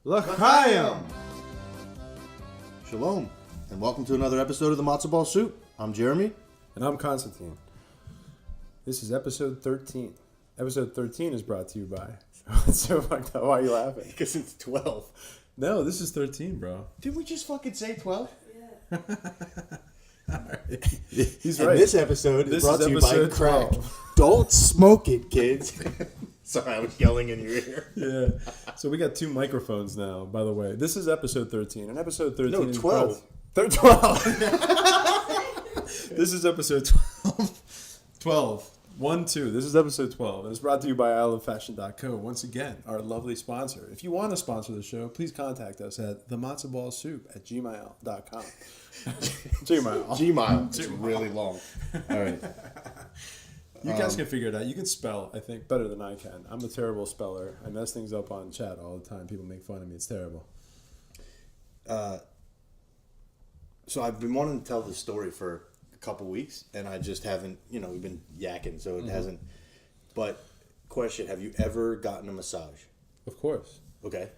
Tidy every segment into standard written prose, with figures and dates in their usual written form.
L'chaim! Shalom, and welcome to another episode of the Matzo Ball Soup. I'm Jeremy. And I'm Constantine. This is episode 13. Episode 13 is brought to you by... So fucked up. Why are you laughing? Because it's 12. No, this is 13, bro. Did we just fucking say 12? Yeah. He's And right. this episode This is brought is to you by episode crack. 12. Don't smoke it, kids. Sorry, I was yelling in your ear. Yeah. So we got two microphones now, by the way. This is episode 13. And episode 13 No, is 12. 12. This is episode 12. 12. 1-2. This is episode 12. And it's brought to you by IloveFashion.co. Once again, our lovely sponsor. If you want to sponsor the show, please contact us at thematzahballsoup@gmail.com. Gmail. Gmail. It's really long. All right. You guys can figure it out. You can spell, I think, better than I can. I'm a terrible speller. I mess things up on chat all the time. People make fun of me. It's terrible. So I've been wanting to tell this story for a couple weeks, and I just haven't, we've been yakking, so it hasn't. But, question, have you ever gotten a massage? Of course. Okay.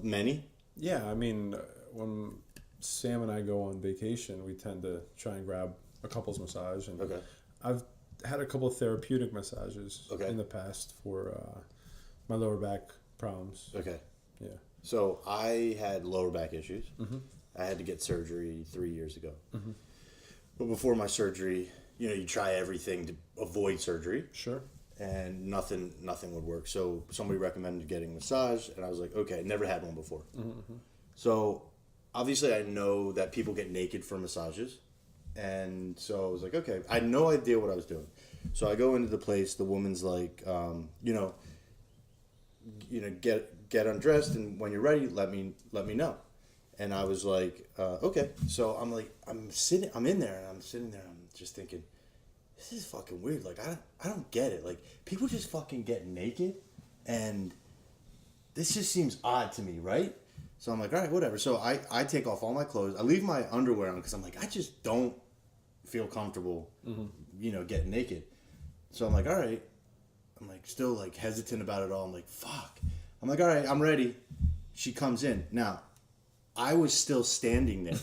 Many? Yeah, I mean, when Sam and I go on vacation, we tend to try and grab a couple's massage. And Okay. I've had a couple of therapeutic massages Okay. in the past for my lower back problems. Okay. Yeah. So I had lower back issues. Mm-hmm. I had to get surgery 3 years ago. Mm-hmm. But before my surgery, you try everything to avoid surgery. Sure. And nothing would work. So somebody recommended getting a massage, and I was like, okay, never had one before. Mm-hmm. So obviously I know that people get naked for massages. And so I was like, okay, I had no idea what I was doing. So I go into the place, the woman's like, get undressed, and when you're ready, let me know. And I was like, okay. So I'm in there, and I'm sitting there, and I'm just thinking, this is fucking weird. Like, I don't get it. Like, people just fucking get naked, and this just seems odd to me, right? So I'm like, all right, whatever. So I take off all my clothes. I leave my underwear on because I'm like, I just don't feel comfortable, getting naked. So I'm like, all right. I'm like, still like hesitant about it all. I'm like, fuck. I'm like, all right, I'm ready. She comes in. Now, I was still standing there.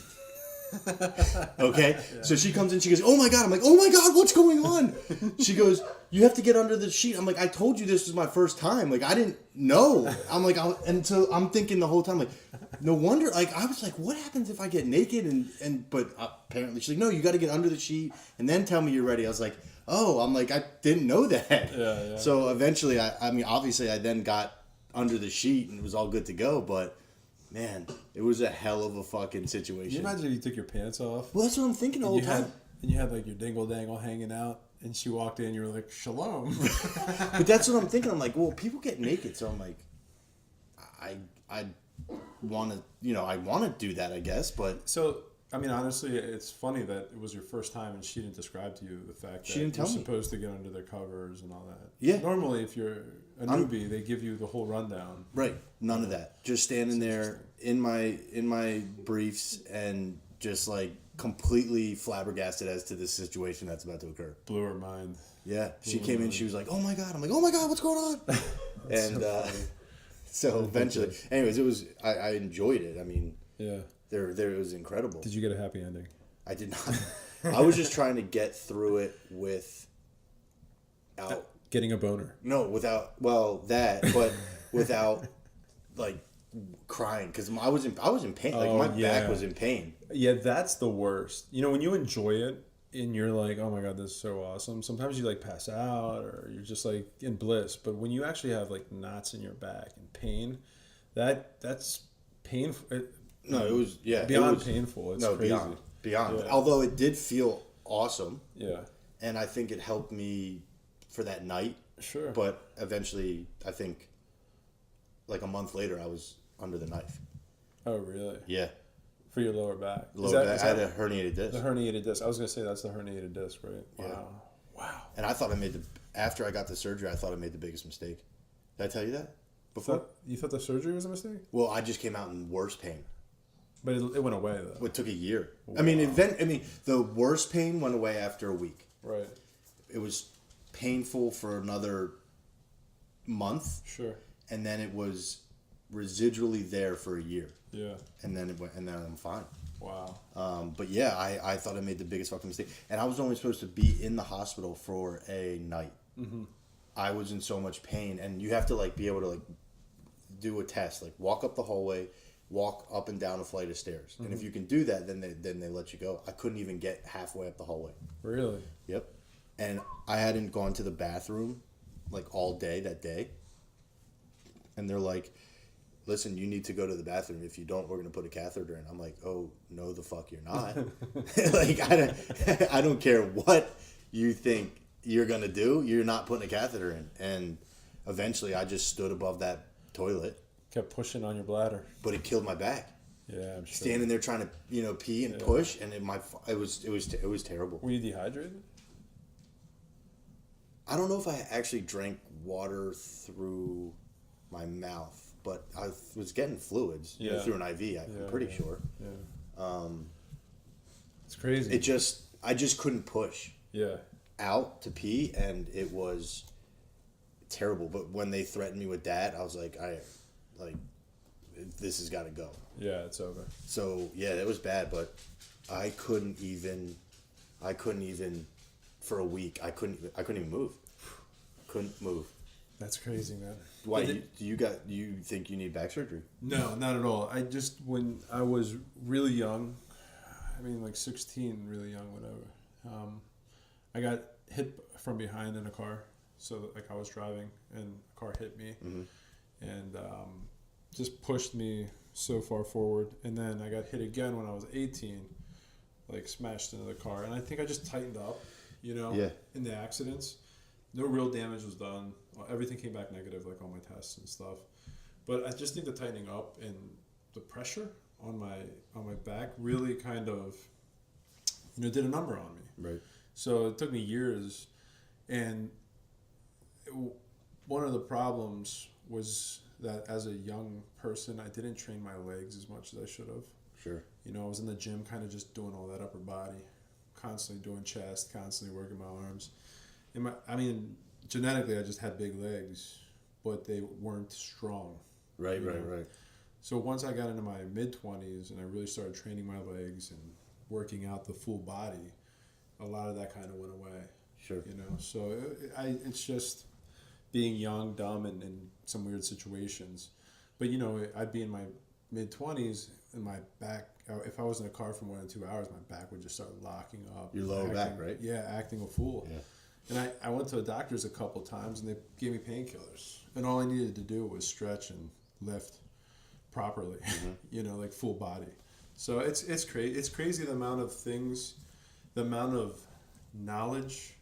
Okay? Yeah. So she comes in, she goes, oh my God. I'm like, oh my God, what's going on? She goes, you have to get under the sheet. I'm like, I told you this was my first time. Like, I didn't know. I'm like, and so I'm thinking the whole time, like, no wonder, like, I was like, what happens if I get naked? But apparently she's like, no, you got to get under the sheet and then tell me you're ready. I was like, oh, I'm like, I didn't know that. Yeah. So eventually, I mean, obviously I then got under the sheet and it was all good to go, but man, it was a hell of a fucking situation. Can you imagine if you took your pants off? Well, that's what I'm thinking all the time. And you had like your dingle dangle hanging out, and she walked in, you were like, shalom. But that's what I'm thinking. I'm like, well, people get naked, so I'm like, I want to, I want to do that, I guess, but... So, I mean, honestly, it's funny that it was your first time and she didn't describe to you the fact that you're supposed to get under their covers and all that. Yeah. Normally, if you're a newbie, they give you the whole rundown. Right. None of that. Just standing there in my briefs and just like completely flabbergasted as to this situation that's about to occur. Blew her mind. Yeah. She came in, she was like, oh my God. I'm like, oh my God, what's going on? And so eventually, anyways, I enjoyed it. I mean, yeah. There it was incredible. Did you get a happy ending? I did not. I was just trying to get through it without getting a boner. No, without like crying because I was in pain. Like my back was in pain. Yeah, that's the worst. When you enjoy it and you're like, oh my God, this is so awesome. Sometimes you like pass out or you're just like in bliss. But when you actually have like knots in your back and pain, that's painful. No, it was beyond painful. It's crazy. Beyond. Yeah. Although it did feel awesome. Yeah. And I think it helped me for that night. Sure. But eventually, I think like a month later, I was under the knife. Oh, really? Yeah. For your lower back. I had a herniated disc. The herniated disc. I was gonna say that's the herniated disc, right? Yeah. Wow. And I thought after I got the surgery, I thought I made the biggest mistake. Did I tell you that before? You thought the surgery was a mistake? Well, I just came out in worse pain. But it went away though. It took a year. Wow. I mean, the worst pain went away after a week. Right. It was painful for another month. Sure. And then it was residually there for a year, Yeah. and then and then I'm fine. Wow. But yeah, I thought I made the biggest fucking mistake, and I was only supposed to be in the hospital for a night. Mm-hmm. I was in so much pain, and you have to like be able to like do a test, like walk up the hallway, walk up and down a flight of stairs, Mm-hmm. and if you can do that, then they let you go. I couldn't even get halfway up the hallway. Really? Yep, and I hadn't gone to the bathroom like all day that day, and they're like, listen, you need to go to the bathroom. If you don't, we're going to put a catheter in. I'm like, oh, no, the fuck you're not. Like, I don't care what you think you're going to do. You're not putting a catheter in. And eventually I just stood above that toilet. Kept pushing on your bladder. But it killed my back. Yeah, I'm sure. Standing there trying to, pee and push. And it was terrible. Were you dehydrated? I don't know if I actually drank water through my mouth. But I was getting fluids through an IV. I'm pretty sure. Yeah. It's crazy. I just couldn't push. Yeah. Out to pee, and it was terrible. But when they threatened me with that, I was like, this has got to go. Yeah, it's over. So yeah, it was bad. But I couldn't even for a week. I couldn't even move. Couldn't move. That's crazy, man. Why do you think you need back surgery? No, not at all. When I was really young, I mean like 16, really young, whatever. I got hit from behind in a car. So like I was driving and a car hit me, and just pushed me so far forward. And then I got hit again when I was 18, like smashed into the car. And I think I just tightened up, in the accidents. No real damage was done. Everything came back negative, like all my tests and stuff. But I just think the tightening up and the pressure on my back really kind of, did a number on me. Right. So it took me years, and one of the problems was that as a young person, I didn't train my legs as much as I should have. Sure. I was in the gym kind of just doing all that upper body, constantly doing chest, constantly working my arms. Genetically, I just had big legs, but they weren't strong. Right. So once I got into my mid-20s and I really started training my legs and working out the full body, a lot of that kind of went away. Sure. So it's just being young, dumb, and in some weird situations. But, I'd be in my mid-20s and my back, if I was in a car for more than 2 hours, my back would just start locking up. Your lower back, right? Yeah, acting a fool. Yeah. And I went to the doctors a couple times, and they gave me painkillers. And all I needed to do was stretch and lift properly, like full body. So it's crazy. It's crazy the amount of things, the amount of knowledge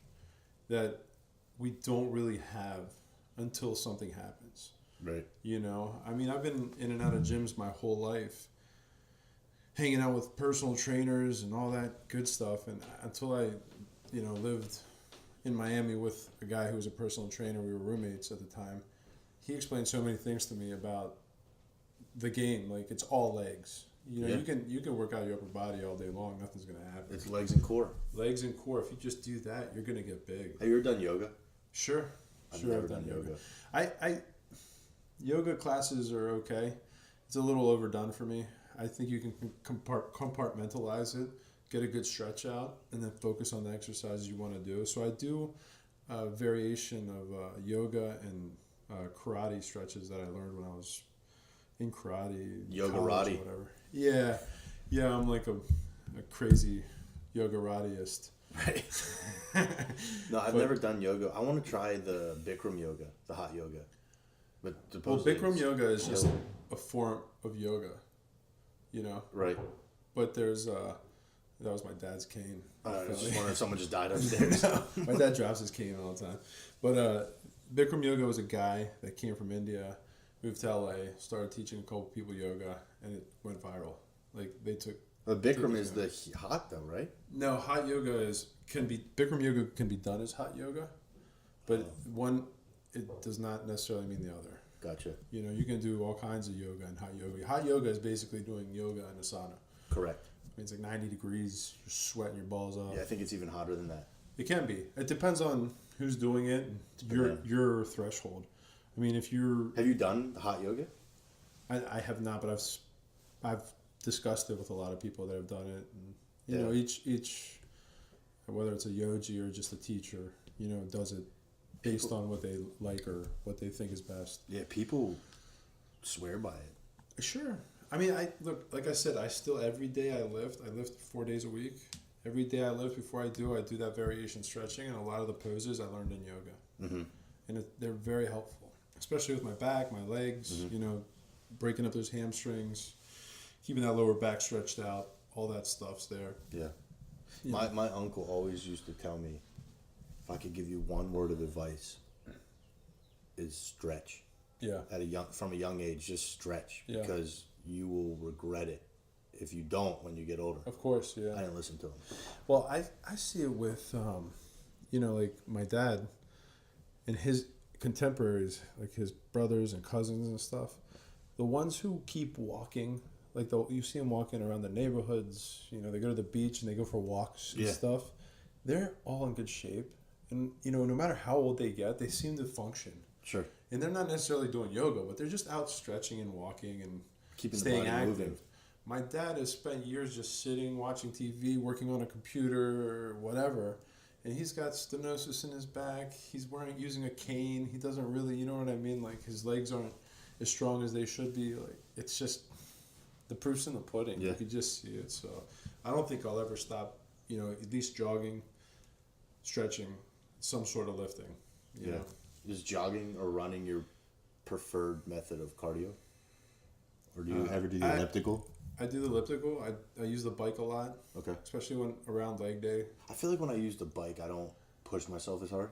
that we don't really have until something happens. Right. I've been in and out of gyms my whole life, hanging out with personal trainers and all that good stuff. And until I, lived in Miami with a guy who was a personal trainer. We were roommates at the time. He explained so many things to me about the game. Like, it's all legs. You can work out your upper body all day long. Nothing's going to happen. It's legs and core. Legs and core. If you just do that, you're going to get big. Have you ever done yoga? Sure. I've never done yoga. I yoga classes are okay. It's a little overdone for me. I think you can compartmentalize it, get a good stretch out, and then focus on the exercises you want to do. So I do a variation of yoga and karate stretches that I learned when I was in karate. Yoga-rati. Whatever. Yeah, I'm like a crazy yoga-ratiist. Right. No, I've never done yoga. I want to try the Bikram yoga, the hot yoga. But Bikram yoga is just a form of yoga, Right. But there's that was my dad's cane. I was just wondering if someone just died upstairs. No, my dad drops his cane all the time. But Bikram yoga was a guy that came from India, moved to LA, started teaching a couple people yoga, and it went viral. Like, they took. But Bikram is the hot though, right? No, hot yoga Bikram yoga can be done as hot yoga, but one, it does not necessarily mean the other. Gotcha. You can do all kinds of yoga and hot yoga. Hot yoga is basically doing yoga in a sauna. Correct. It's like 90 degrees, you're sweating your balls off. Yeah, I think it's even hotter than that. It can be. It depends on who's doing it and your threshold. I mean, if you're... Have you done hot yoga? I have not, but I've discussed it with a lot of people that have done it, and you Yeah. know, each whether it's a yogi or just a teacher, you know, does it based on what they like or what they think is best. Yeah, people swear by it. Sure. I mean, I look, like I said, I still every day I lift. I lift 4 days a week. Every day I lift. Before I do that variation stretching, and a lot of the poses I learned in yoga, Mm-hmm. and they're very helpful, especially with my back, my legs. Mhm. You know, breaking up those hamstrings, keeping that lower back stretched out. All that stuff's there. Yeah. You My know. my uncle always used to tell me, if I could give you one word of advice, is stretch. Yeah. From a young age, just stretch, Yeah. because you will regret it if you don't when you get older. Of course. Yeah. I didn't listen to him. Well, I see it with, you know, like my dad and his contemporaries, like his brothers and cousins and stuff. The ones who keep walking, like you see them walking around the neighborhoods. You know, they go to the beach and they go for walks and Yeah. stuff. They're all in good shape, and you know, no matter how old they get, they seem to function. Sure. And they're not necessarily doing yoga, but they're just out stretching and walking and Keeping the staying body active. moving. My dad has spent years just sitting, watching TV, working on a computer or whatever, and he's got stenosis in his back. He's using a cane. He doesn't really, you know what I mean? Like his legs aren't as strong as they should be. Like it's just the proof's in the pudding. Yeah. You could just see it. So I don't think I'll ever stop. You know, at least jogging, stretching, some sort of lifting. You know? Is jogging or running your preferred method of cardio? Or do you ever do the elliptical? I do the elliptical. I use the bike a lot, Okay. especially when around leg day. I feel like when I use the bike, I don't push myself as hard.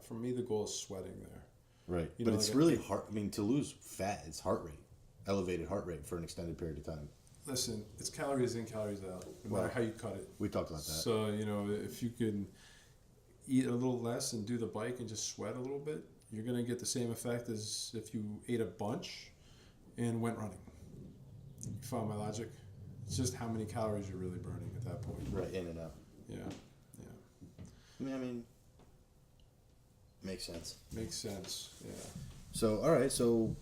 For me, the goal is sweating there. Right. You But know, it's like really hard. I mean, to lose fat, it's heart rate. Elevated heart rate for an extended period of time. Listen, it's calories in, calories out, no matter Well, how you cut it. We talked about that. So, you know, if you can eat a little less and do the bike and just sweat a little bit, you're going to get the same effect as if you ate a bunch and went running. You follow my logic? It's just how many calories you're really burning at that point. Right, in and out. Yeah, yeah. I mean, makes sense. Makes sense, yeah. So, all right. So,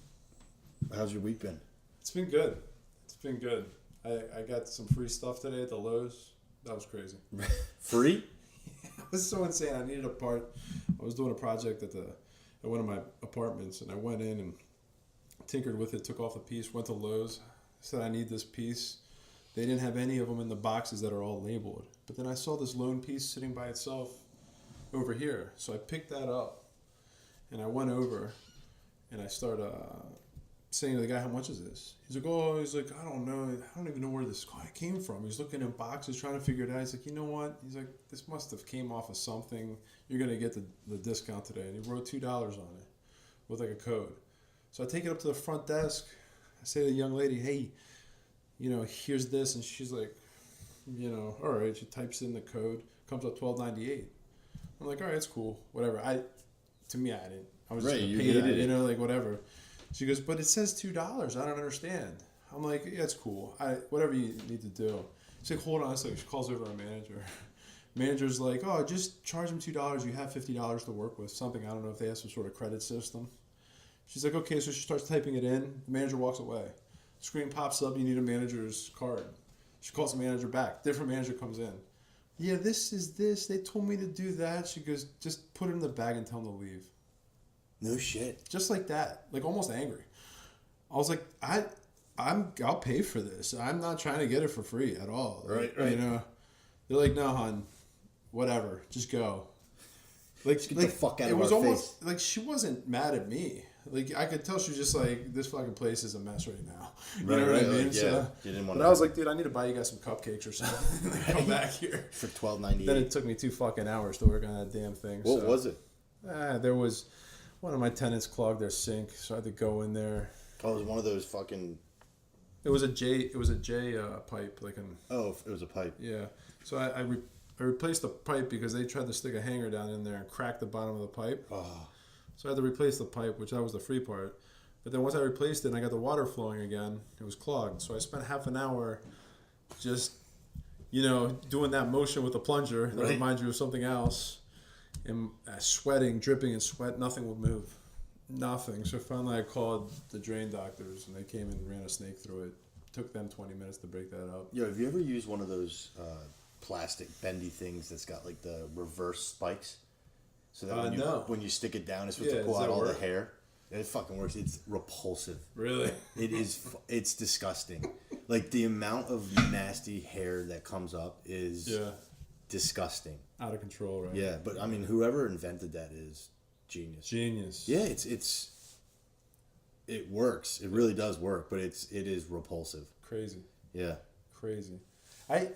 how's your week been? It's been good. It's been good. I got some free stuff today at the Lowe's. That was crazy. Free? It was so insane. I needed a part. I was doing a project at one of my apartments, and I went in and tinkered with it, took off a piece, went to Lowe's, said I need this piece. They didn't have any of them in the boxes that are all labeled. But then I saw this lone piece sitting by itself over here. So I picked that up, and I went over, and I started saying to the guy, how much is this? He's like, I don't know. I don't even know where this came from. He's looking in boxes, trying to figure it out. He's like, you know what? He's like, this must have came off of something. You're going to get the discount today. And he wrote $2 on it with like a code. So I take it up to the front desk. I say to the young lady, hey, you know, here's this. And she's like, you know, all right. She types in the code. Comes up $12.98. I'm like, all right, it's cool. Whatever. To me, I didn't. I was just Right, going you to pay that, hated it. you know, like whatever. She goes, but it says $2. I don't understand. I'm like, yeah, it's cool. Whatever you need to do. She's like, hold on a second. She calls over a manager. Manager's like, oh, just charge them $2. You have $50 to work with. Something, I don't know if they have some sort of credit system. She's like, okay, so she starts typing it in. The manager walks away. Screen pops up, you need a manager's card. She calls the manager back. Different manager comes in. Yeah, this is this. They told me to do that. She goes, just put it in the bag and tell them to leave. No shit. Just like that. Like almost angry. I was like, I'll pay for this. I'm not trying to get it for free at all. Right. You know, they're like, no, hon, whatever, just go. Like, Get the fuck out it of was our almost like she wasn't mad at me. Like I could tell she was just like, this fucking place is a mess right now. You know what I mean? Like, yeah. So, You didn't want but to. I was like, dude, I need to buy you guys some cupcakes or something. And then come back here. For $12.98. Then it took me 2 fucking hours to work on that damn thing. What was it? There was one of my tenants clogged their sink, so I had to go in there. Oh, it was one of those fucking. It was a J pipe, like an Oh, it was a pipe. yeah. So I replaced the pipe because they tried to stick a hanger down in there and crack the bottom of the pipe. Oh. So I had to replace the pipe, which that was the free part. But then once I replaced it and I got the water flowing again, it was clogged. So I spent half an hour just, you know, doing that motion with the plunger that Right. reminds you of something else. And sweating, dripping in sweat, nothing would move. Nothing. So finally, I called the drain doctors, and they came and ran a snake through it. Took them 20 minutes to break that up. Yo, have you ever used one of those plastic bendy things that's got like the reverse spikes? So that No. when you stick it down, it's supposed Yeah, to pull does out that all work? the hair. It fucking works. It's repulsive. Really? It is. It's disgusting. Like the amount of nasty hair that comes up is Yeah. disgusting. Out of control, right? Yeah, but I mean, whoever invented that is genius. Genius. Yeah, it works. It really does work, but it is repulsive. Crazy. Yeah. Crazy. I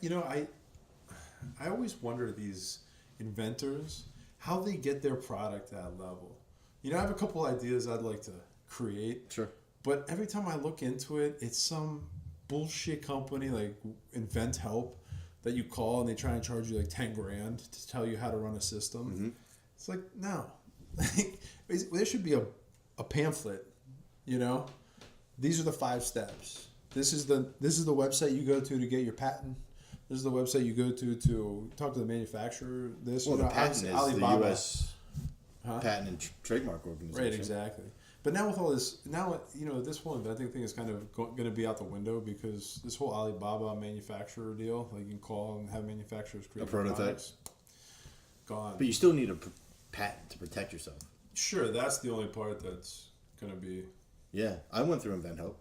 always wonder, these inventors, how they get their product to that level. I have a couple ideas I'd like to create. Sure. But every time I look into it, it's some bullshit company like Invent Help that you call, and they try and charge you like 10 grand to tell you how to run a system. Mm-hmm. It's like, no. There should be a pamphlet, These are the 5 steps. This is the website you go to get your patent. This is the website you go to talk to the manufacturer. Well, the patent is Alibaba. the U.S. Patent and Trademark Organization. Right, exactly. But now with all this, this whole inventing thing is kind of going to be out the window, because this whole Alibaba manufacturer deal, like you can call and have manufacturers create A prototype. products, gone. But you still need a patent to protect yourself. Sure, that's the only part that's going to be. Yeah, I went through Invent Help.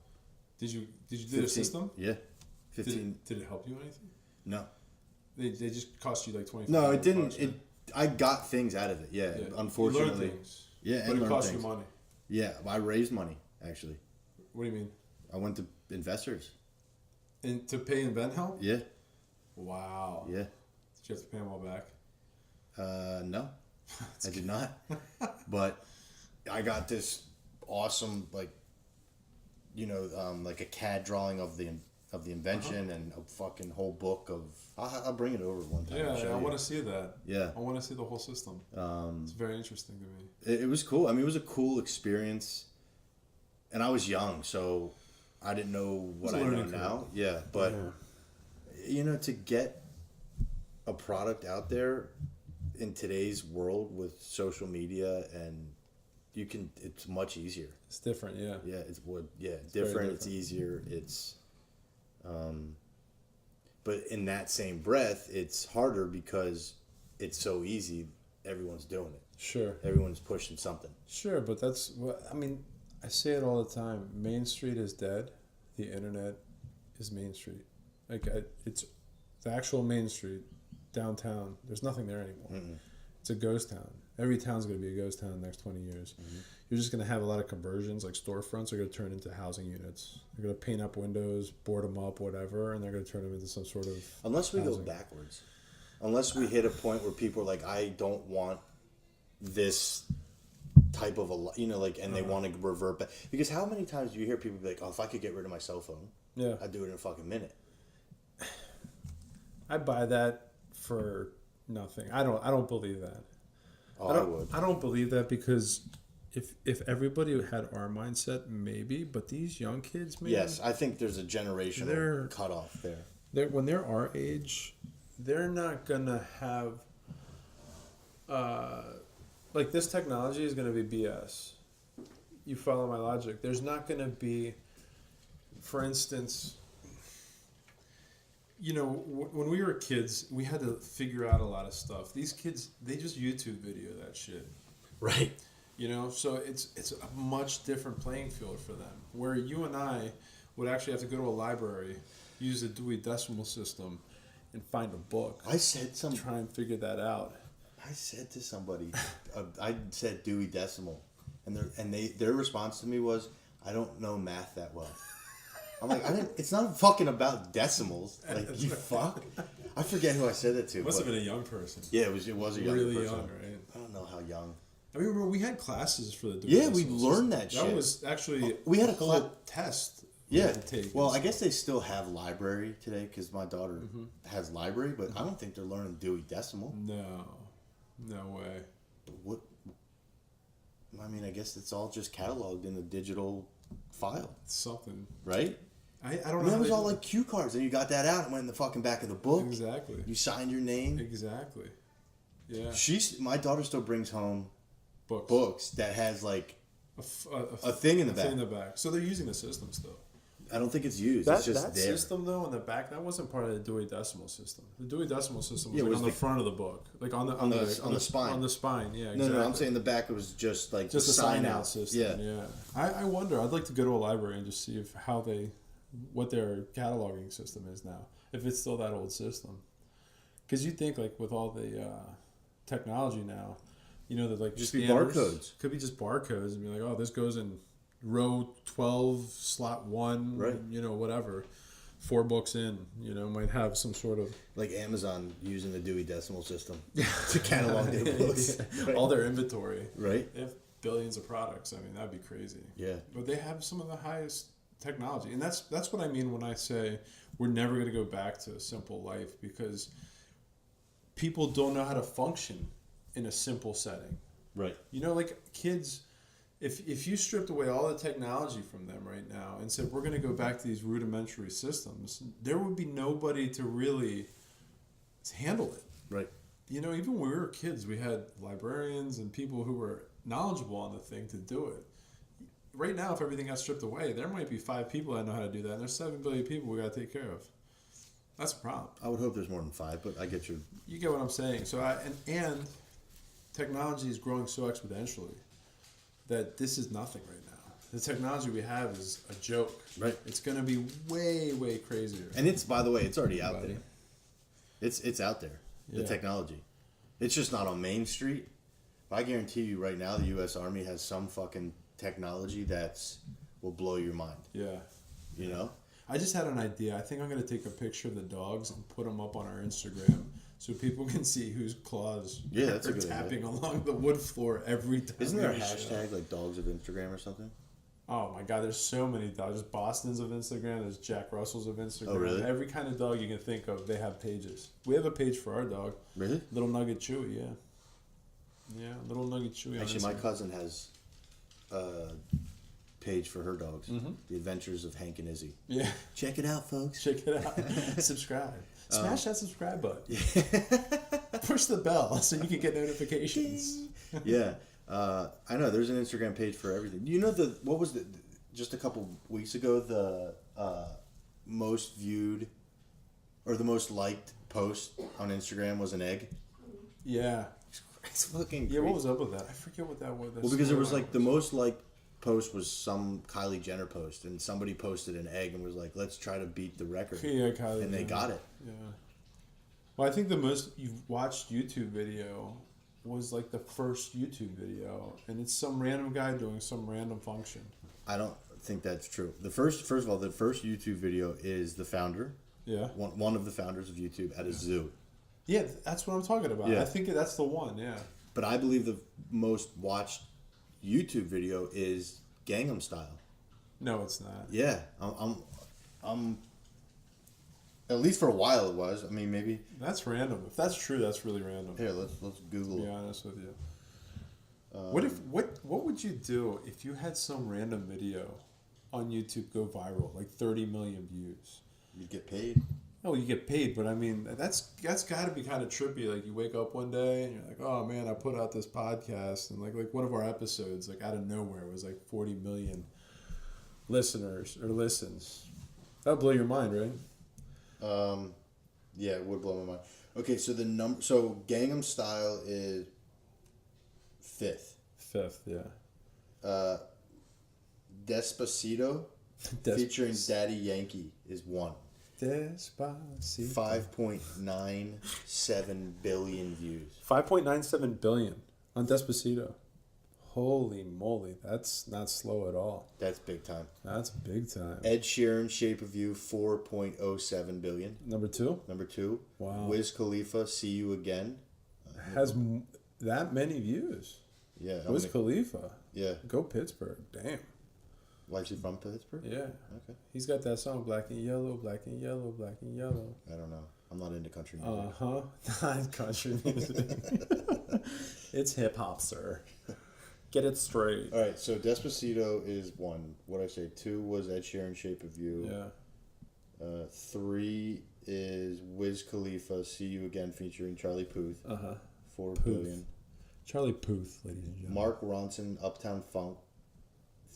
Did you do the system? Yeah, 15. Did it help you anything? No. They just cost you like 25. No, it didn't. I got things out of it. Yeah, Yeah. unfortunately. You learned things. Yeah, But and it learned cost things. you money. Yeah, I raised money actually. What do you mean? I went to investors. And to pay Invent Help? Yeah, Wow. yeah. Did you have to pay them all back? No, I did not. But I got this awesome like a CAD drawing of the invention and a fucking whole book of. I'll bring it over one time. Yeah, I want to see that. Yeah, I want to see the whole system. It's very interesting to me. it was cool. I mean, it was a cool experience, and I was young, so I didn't know what It's a I know learning curve. now. Yeah, but to get a product out there in today's world with social media, and it's much easier. It's different, yeah. Yeah, it's different. different. It's easier. It's, but in that same breath, it's harder because it's so easy. Everyone's doing it. Sure. Everyone's pushing something. Sure, but that's what I say it all the time. Main Street is dead. The internet is Main Street. It's the actual Main Street, downtown. There's nothing there anymore. Mm-mm. It's a ghost town. Every town's going to be a ghost town in the next 20 years. Mm-hmm. You're just going to have a lot of conversions, like storefronts are going to turn into housing units. They're going to paint up windows, board them up, whatever, and they're going to turn them into some sort of Unless we go housing. backwards. Unless we hit a point where people are like, I don't want this type of and they want to revert back. Because how many times do you hear people be like, oh, if I could get rid of my cell phone, Yeah. I'd do it in a fucking minute. I buy that for nothing. I don't believe that. Oh, I would. I don't believe that, because if everybody had our mindset, maybe, but these young kids, man, Yes, I think there's a generational cutoff there. when they're our age, they're not gonna have like, this technology is gonna be BS. You follow my logic. There's not gonna be, for instance, when we were kids, we had to figure out a lot of stuff. These kids, they just YouTube video that shit. Right. So it's a much different playing field for them. Where you and I would actually have to go to a library, use the Dewey Decimal System, and find a book. I said Try and figure that out. I said to somebody, I said Dewey Decimal, and their response to me was, I don't know math that well. I'm like, it's not fucking about decimals. Like, you fuck. I forget who I said that to. Must have been a young person. Yeah, it was a young Really person. young, right? I don't know how young. I remember we had classes for the Dewey Yeah, we Decimal learned System. that shit. That was actually We had a whole test. we Yeah. had to take. Well, I guess they still have library today because my daughter has library, but I don't think they're learning Dewey Decimal. No way. What? I mean, I guess it's all just cataloged in a digital file, It's something. right? I don't I know. mean, how it was they all do like cue cards, and you got that out and went in the fucking back of the book. Exactly. You signed your name. Exactly. Yeah. My daughter still brings home Books. books that has like A thing in the thing back. in the back. So they're using the system still. I don't think it's used. That, it's just that there. system though in the back, that wasn't part of the Dewey Decimal System. The Dewey Decimal System was, Yeah, like was on the the- front of the book, like on the spine. On the spine, yeah. No, Exactly. no, I'm saying the back was just like just the a sign out system. Yeah. Yeah. I wonder. I'd like to go to a library and just see if what their cataloging system is now, if it's still that old system. Because you think like with all the technology now, you know that like Just be scanners, barcodes. could be just barcodes and be like, oh, this goes in row 12, slot 1, Right. you know, whatever. 4 books in, you know, might have some sort of Like Amazon using the Dewey Decimal System to catalog their books. Right. all their inventory. Right? They have billions of products. I mean, that'd be crazy. Yeah. But they have some of the highest technology, and that's what I mean when I say we're never going to go back to a simple life, because people don't know how to function in a simple setting. Right. You know, like kids, if you stripped away all the technology from them right now and said we're going to go back to these rudimentary systems, there would be nobody to really handle it. Right. You know, even when we were kids, we had librarians and people who were knowledgeable on the thing to do it. Right now, if everything got stripped away, there might be 5 people that know how to do that, and there's 7 billion people we got to take care of. That's a problem. I would hope there's more than 5, but I get you. You get what I'm saying. So, and technology is growing so exponentially that this is nothing right now. The technology we have is a joke. Right. It's going to be way, way crazier. And it's, by the way, it's already out there. It's out there. The Yeah. technology. It's just not on Main Street. But I guarantee you right now the U.S. Army has some fucking technology will blow your mind. Yeah. You know? I just had an idea. I think I'm going to take a picture of the dogs and put them up on our Instagram so people can see whose claws That's a are good tapping idea. along the wood floor every time. Isn't there a we show. hashtag like dogs of Instagram or something? Oh my God, there's so many dogs. There's Boston's of Instagram. There's Jack Russell's of Instagram. Oh, really? Every kind of dog you can think of, they have pages. We have a page for our dog. Really? Little Nugget Chewy, yeah. Yeah, Little Nugget Chewy. Actually, on my Instagram. cousin has a page for her dogs. Mm-hmm. The Adventures of Hank and Izzy. Yeah, Check it out, folks. check it out. Subscribe. Smash that subscribe button. Push the bell so you can get notifications. Yeah. I know. There's an Instagram page for everything. You know, what was just a couple weeks ago, the most viewed or the most liked post on Instagram was an egg? Yeah. It's fucking Yeah, what was up with that? I forget what that was. Well, because it was like the most liked post was some Kylie Jenner post, and somebody posted an egg and was like, let's try to beat the record. Yeah, Kylie And they Jenner. got it. Yeah. Well, I think the most you've watched YouTube video was like the first YouTube video, and it's some random guy doing some random function. I don't think that's true. First of all, the first YouTube video is the founder, Yeah. one of the founders of YouTube at a zoo. Yeah, that's what I'm talking about. Yeah. I think that's the one. Yeah. But I believe the most watched YouTube video is Gangnam Style. No, it's not. Yeah, I'm at least for a while it was. I mean, maybe That's random. If that's true, that's really random. here let's To Google. be honest with you. What would you do if you had some random video on YouTube go viral, like 30 million views? You'd get paid. Oh, you get paid, but I mean that's got to be kind of trippy. Like you wake up one day and you're like, "Oh man, I put out this podcast," and like one of our episodes, like out of nowhere, was like 40 million listeners or listens. That'd blow your mind, right? Yeah, it would blow my mind. Okay, so so Gangnam Style is 5th. 5th, yeah. Despacito featuring Daddy Yankee is 1. Despacito. 5.97 billion views. 5.97 billion on Despacito. Holy moly, that's not slow at all. That's big time. That's big time. Ed Sheeran, Shape of You, 4.07 billion. Number 2 Number 2. Wow. Wiz Khalifa, See You Again. has that many views. Yeah. Wiz Khalifa. Yeah. Go Pittsburgh. Damn. Why is he from Pittsburgh? Yeah. Okay. He's got that song, Black and Yellow, Black and Yellow, Black and Yellow. I don't know. I'm not into country music. Not country music. It's hip hop, sir. Get it straight. All right, so Despacito is 1. What I say? 2 was Ed Sheeran, Shape of You. Yeah. 3 is Wiz Khalifa, See You Again, featuring Charlie Puth. 4 Puth. billion. Charlie Puth, ladies and gentlemen. Mark Ronson, Uptown Funk.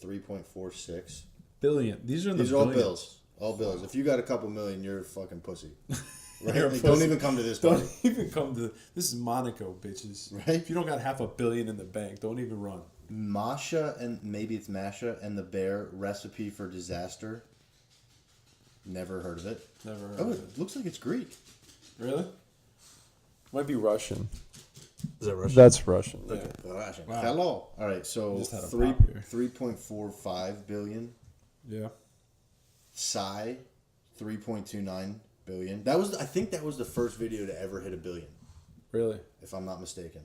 3.46. Billion. These are all billions. bills. All bills. If you got a couple million, you're a fucking pussy. Right? You're a Like, pussy. don't even come to this party. Don't even come to this is Monaco, bitches. Right? If you don't got $500 million in the bank, don't even run. Masha and maybe it's Masha and the Bear recipe for disaster. Never heard of it. Never heard Oh, of it. it looks like it's Greek. Really? Might be Russian. Is that Russian? That's Russian. Yeah. Okay. Russian. Wow. Hello. All right. So Just had a three pop here. 3.45 billion. Yeah. Psy, 3.29 billion. That was, I think, that was the first video to ever hit 1 billion, Really? if I'm not mistaken.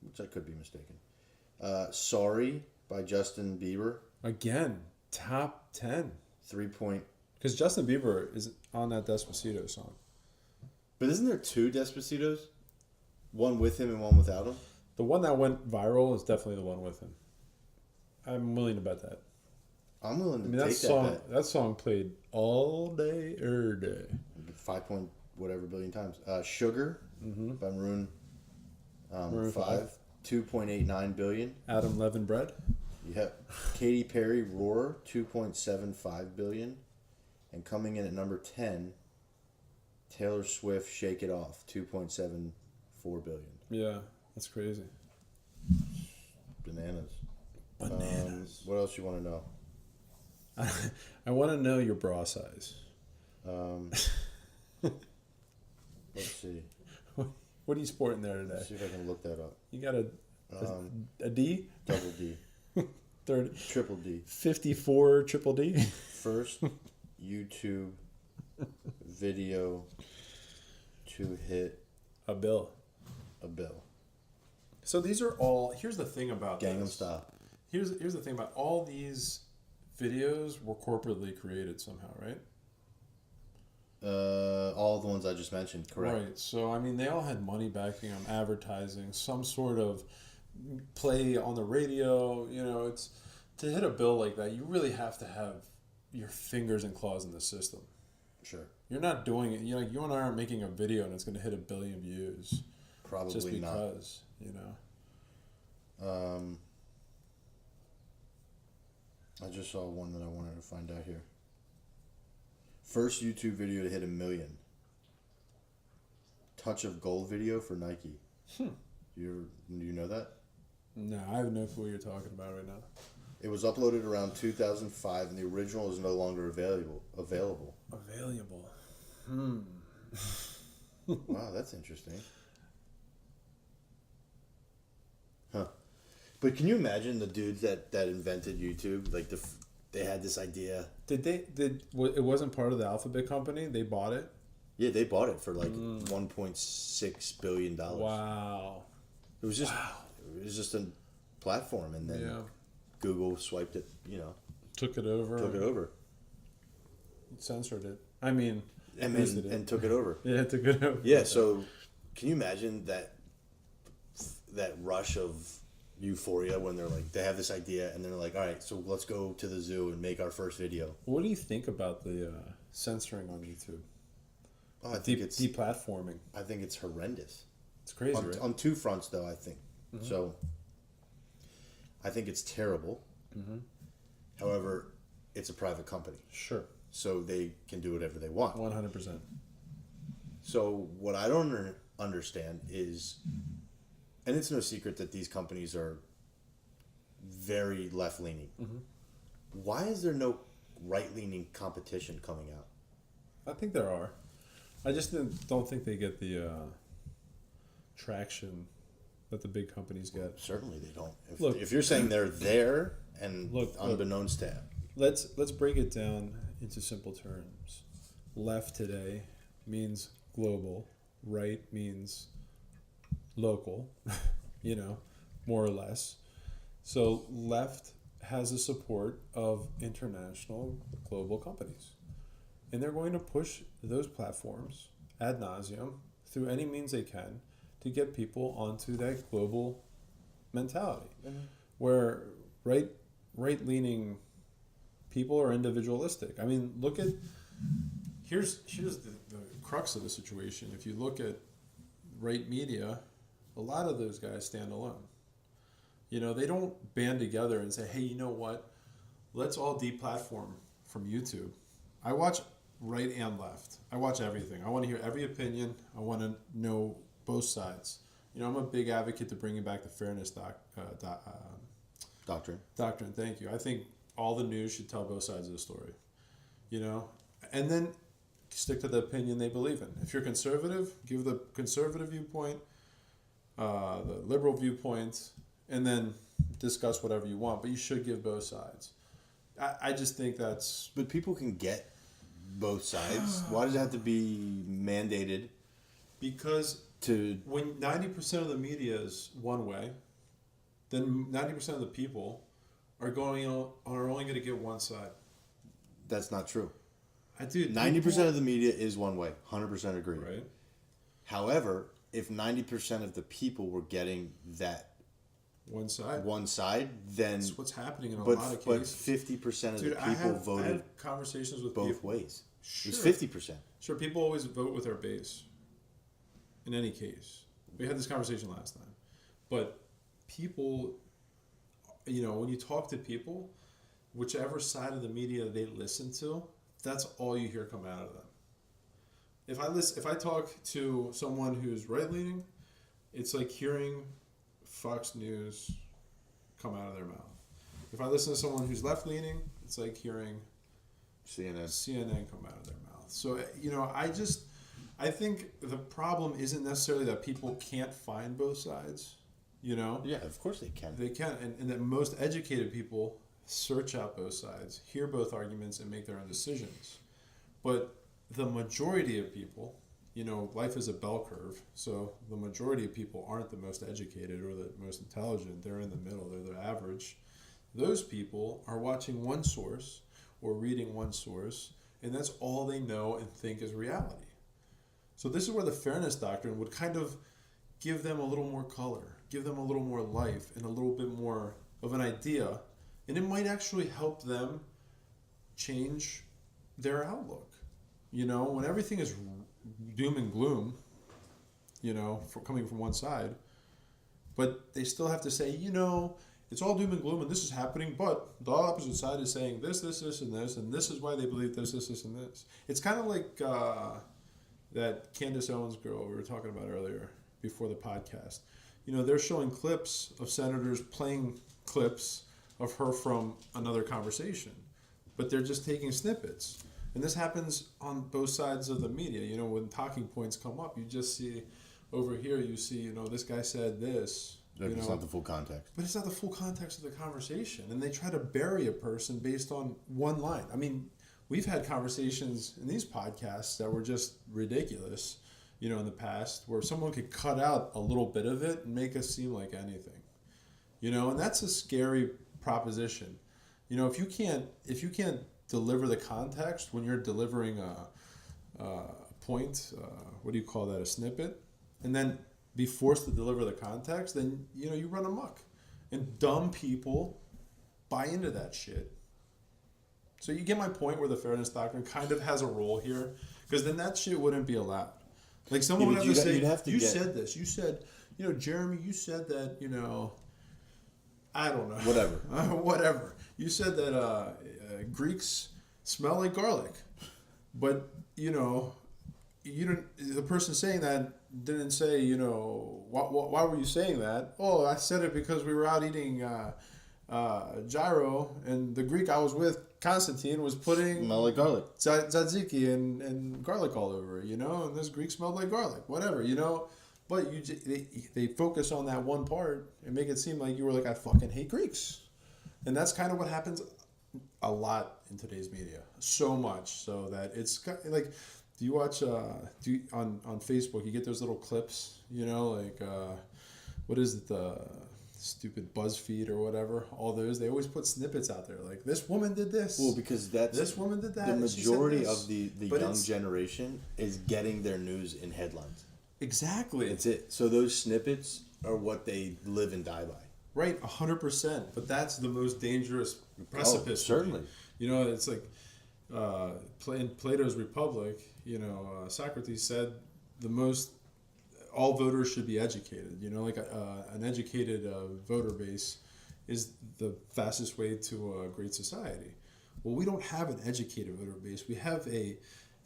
Which I could be mistaken. Sorry by Justin Bieber, Again, top 10. 3 point. Because Justin Bieber is on that Despacito song. But isn't there 2 Despacitos? One with him and one without him. The one that went viral is definitely the one with him. I'm willing to bet that. I'm willing to I mean, take that song played all day, every day. 5 point whatever billion times. Sugar by Maroon, Maroon 5, 2.89 billion. Adam Levin Bread. Yep. Katy Perry, Roar, 2.75 billion. And coming in at number 10, Taylor Swift, Shake It Off, 2.74 billion. Yeah, that's crazy. Bananas. Bananas. What else you want to know? I want to know your bra size. Let's see. What are you sporting there today? Let's see if I can look that up. You got a D? Double D. 30, Triple D. 54 triple D? First YouTube video to hit A bill. a bill. So these are all. Here's the thing about Gangnam this. Style. Here's the thing about all these videos were corporately created somehow, right? All the ones I just mentioned, correct? Right. So I mean, they all had money backing them, advertising, some sort of play on the radio. You know, it's to hit a bill like that. You really have to have your fingers and claws in the system. Sure. You're not doing it. You and I aren't making a video and it's going to hit 1 billion views. Probably just not. because, you know. I just saw one that I wanted to find out here. First YouTube video to hit 1 million. Touch of Gold video for Nike. You know that? No, I have no clue what you're talking about right now. It was uploaded around 2005, and the original is no longer available. Available. Wow, that's interesting. Huh. But can you imagine the dudes that invented YouTube? Like they had this idea. It wasn't part of the Alphabet company? They bought it? Yeah, they bought it for like $1.6 billion. Wow. It was just a platform, and then Google swiped it. Took it over. Censored it. I mean, and took it over. Yeah, took it over. Yeah. So, can you imagine that rush of euphoria when they have this idea and they're like, all right, so let's go to the zoo and make our first video. What do you think about the censoring on YouTube? Oh, I think it's deplatforming. I think it's horrendous. It's crazy, right? On 2 fronts, though. I think so. I think it's terrible. However, it's a private company, Sure. so they can do whatever they want. 100%. So what I don't understand is, and it's no secret that these companies are very left leaning. Why is there no right leaning competition coming out? I think there are. I just don't think they get the traction that the big companies get. Certainly they don't. If you're saying they're there and unbeknownst to Let's break it down into simple terms. Left today means global. Right means local, more or less. So left has the support of international global companies. And they're going to push those platforms ad nauseum through any means they can to get people onto that global mentality. Where right-leaning people are individualistic. I mean, look at here's the crux of the situation. If you look at right media, a lot of those guys stand alone. You know, they don't band together and say, hey, you know what? Let's all deplatform from YouTube. I watch right and left. I watch everything. I want to hear every opinion. I want to know both sides. You know, I'm a big advocate to bringing back the fairness Doctrine. doctrine. Thank you. I think all the news should tell both sides of the story. You know, and then stick to the opinion they believe in. If you're conservative, give the conservative viewpoint, the liberal viewpoint, and then discuss whatever you want. But you should give both sides. I just think that's... But people can get both sides. Why does it have to be mandated? Because when 90% of the media is one way, then 90% of the people are only going to get one side. That's not true. 90% 90% of the media is one way. 100% agree. Right. However, if 90% of the people were getting that one side, then that's what's happening in a lot of cases. But 50% of the people I have voted conversations with both people. ways. Sure. It was 50%. Sure, people always vote with their base. In any case, we had this conversation last time, but people, you know, when you talk to people, whichever side of the media they listen to, that's all you hear come out of them. If I talk to someone who's right leaning, it's like hearing Fox News come out of their mouth. If I listen to someone who's left leaning, it's like hearing CNN come out of their mouth. So, you know, I think the problem isn't necessarily that people can't find both sides, you know? Yeah, of course they can. They can, and that most educated people search out both sides, hear both arguments, and make their own decisions. But the majority of people, you know, life is a bell curve, so the majority of people aren't the most educated or the most intelligent. They're in the middle, they're the average. Those people are watching one source or reading one source, and that's all they know and think is reality. So this is where the fairness doctrine would kind of give them a little more color, give them a little more life, and a little bit more of an idea, and it might actually help them change their outlook. You know, when everything is doom and gloom, you know, coming from one side, but they still have to say, you know, it's all doom and gloom and this is happening, but the opposite side is saying this, and this is why they believe this, and this. It's kind of like that Candace Owens girl we were talking about earlier before the podcast. You know, they're showing clips of senators playing clips of her from another conversation, but they're just taking snippets. And this happens on both sides of the media. You know, when talking points come up, you just see over here, you see, you know, this guy said this. It's not the full context. But it's not the full context of the conversation. And they try to bury a person based on one line. I mean, we've had conversations in these podcasts that were just ridiculous, you know, in the past, where someone could cut out a little bit of it and make us seem like anything. You know, and that's a scary proposition. You know, if you can't deliver the context when you're delivering a point, what do you call that, a snippet, and then be forced to deliver the context, then, you know, you run amok. And dumb people buy into that shit. So you get my point where the fairness doctrine kind of has a role here, because then that shit wouldn't be allowed. Like someone would have to say, said this. You said, you know, Jeremy, you said that, you know, I don't know. Whatever. You said that Greeks smell like garlic. But, you know, the person saying that didn't say, you know, why were you saying that? Oh, I said it because we were out eating gyro, and the Greek I was with, Constantine, was putting smell like garlic, tzatziki and garlic all over it, you know, and this Greek smelled like garlic, whatever, you know. But they focus on that one part and make it seem like you were like, I fucking hate Greeks. And that's kind of what happens a lot in today's media. So much so that it's like, do you watch on Facebook, you get those little clips, you know, like, what is it, the stupid BuzzFeed or whatever, all those, they always put snippets out there, like, this woman did this. Well, because this woman did that. The majority of the young generation is getting their news in headlines. Exactly. That's it. So those snippets are what they live and die by. Right, 100%. But that's the most dangerous precipice. Oh, certainly. You know, it's like in Plato's Republic, you know, Socrates said the most all voters should be educated. You know, like an educated voter base is the fastest way to a great society. Well, we don't have an educated voter base. We have a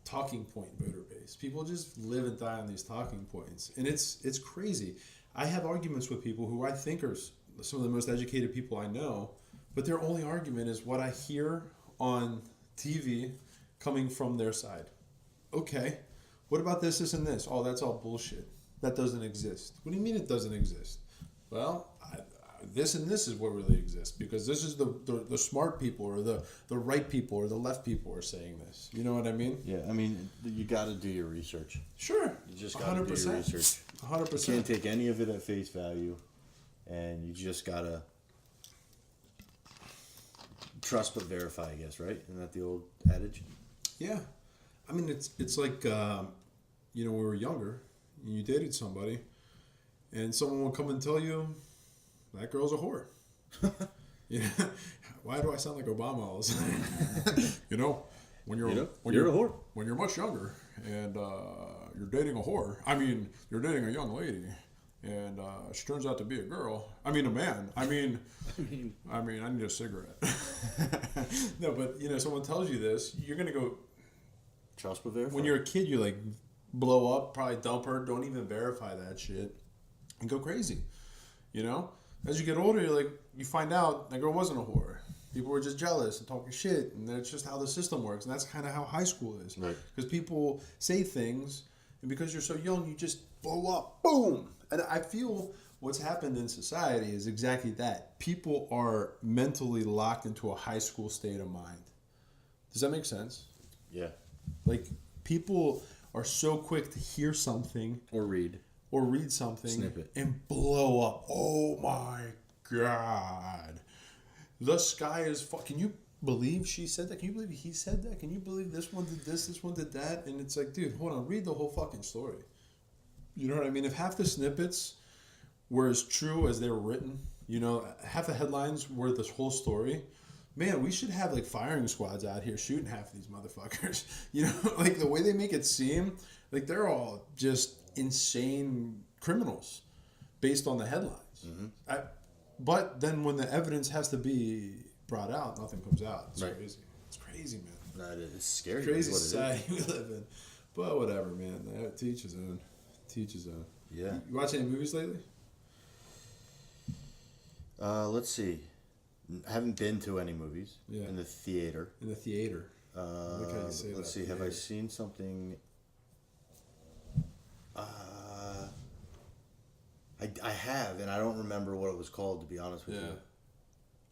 talking point voter base. People just live and die on these talking points, and it's crazy. I have arguments with people who I think are some of the most educated people I know, but their only argument is what I hear on TV coming from their side. Okay, what about this, this, and this? Oh, that's all bullshit. That doesn't exist. What do you mean it doesn't exist? Well, this and this is what really exists because this is the smart people or the right people or the left people are saying this. You know what I mean? Yeah, I mean, you got to do your research. Sure. You just got to do your research. 100%. You can't take any of it at face value, and you just got to trust but verify, I guess, right? Isn't that the old adage? Yeah. I mean, it's like, when we were younger, and you dated somebody, and someone will come and tell you, that girl's a whore. Yeah. Why do I sound like Obama all of a sudden? When you're a whore. When you're much younger and you're dating a whore. I mean, you're dating a young lady, and she turns out to be a girl. I mean, a man. I mean, I need a cigarette. No, but someone tells you this, you're gonna go. Trust but verify. When you're a kid, you like blow up, probably dump her, don't even verify that shit, and go crazy. As you get older, you find out that girl wasn't a whore. People were just jealous and talking shit, and that's just how the system works. And that's kind of how high school is. Right. Because people say things, and because you're so young, you just blow up. Boom! And I feel what's happened in society is exactly that. People are mentally locked into a high school state of mind. Does that make sense? Yeah. Like, people are so quick to hear something. Or read something snippet and blow up. Oh my God. The sky is Can you believe she said that? Can you believe he said that? Can you believe this one did this one did that? And it's like, dude, hold on, read the whole fucking story. You know what I mean? If half the snippets were as true as they were written, half the headlines were this whole story, man, we should have like firing squads out here shooting half of these motherfuckers. Like the way they make it seem, like they're all just insane criminals based on the headlines. Mm-hmm. But then when the evidence has to be brought out, nothing comes out. It's right. Crazy. It's crazy, man. No, it's scary. It's crazy society we live in. But whatever, man. Teach his own. Yeah. You watch any movies lately? Let's see. I haven't been to any movies in the theater. Look how you say let's see. Theater. Have I seen something? I have, and I don't remember what it was called, to be honest with you.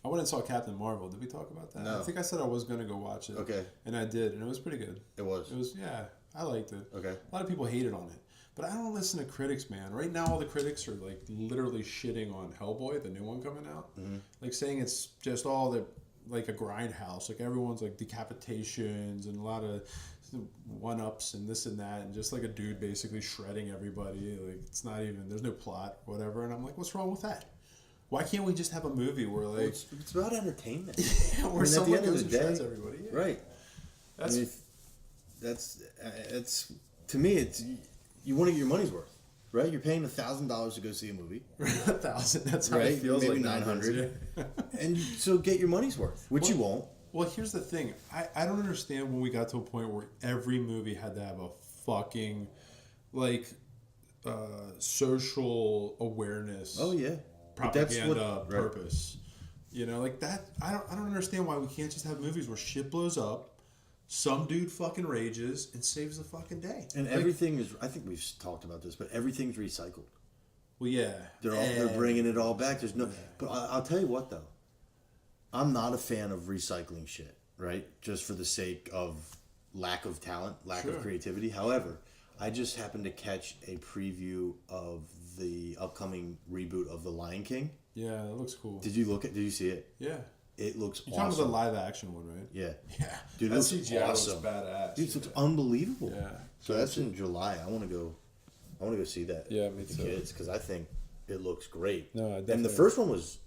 I went and saw Captain Marvel. Did we talk about that? No. I think I said I was going to go watch it. Okay. And I did, and it was pretty good. It was, I liked it. Okay. A lot of people hated on it. But I don't listen to critics, man. Right now, all the critics are, like, literally shitting on Hellboy, the new one coming out. Mm-hmm. Like, saying it's just all like a grindhouse. Like, everyone's, like, decapitations and a lot of one-ups and this and that, and just like a dude basically shredding everybody. Like, it's not even, there's no plot, whatever. And I'm like, what's wrong with that? Why can't we just have a movie where, like, it's about entertainment? Where someone goes and shreds everybody. Yeah. Right. That's to me, it's, you want to get your money's worth, right? You're paying $1,000 to go see a movie. 1,000. That's how right? it feels. Maybe like 900. And so get your money's worth, which you won't. Well, here's the thing. I don't understand when we got to a point where every movie had to have a fucking, like, social awareness. Oh yeah. Propaganda purpose. Like that. I don't understand why we can't just have movies where shit blows up, some dude fucking rages and saves the fucking day. And everything is. I think we've talked about this, but everything's recycled. Well, yeah. They're bringing it all back. There's no. Yeah. But I'll tell you what though. I'm not a fan of recycling shit, right? Just for the sake of lack of talent, lack of creativity. However, I just happened to catch a preview of the upcoming reboot of The Lion King. Yeah, that looks cool. Did you see it? Yeah. It looks awesome. You're talking about the live action one, right? Yeah. Yeah. Dude, that looks CGI awesome. looks badass. Dude, it looks unbelievable. Yeah. So that's in July. I want to go see that. Yeah, me with too. The kids, because I think it looks great. No, definitely. And the first one was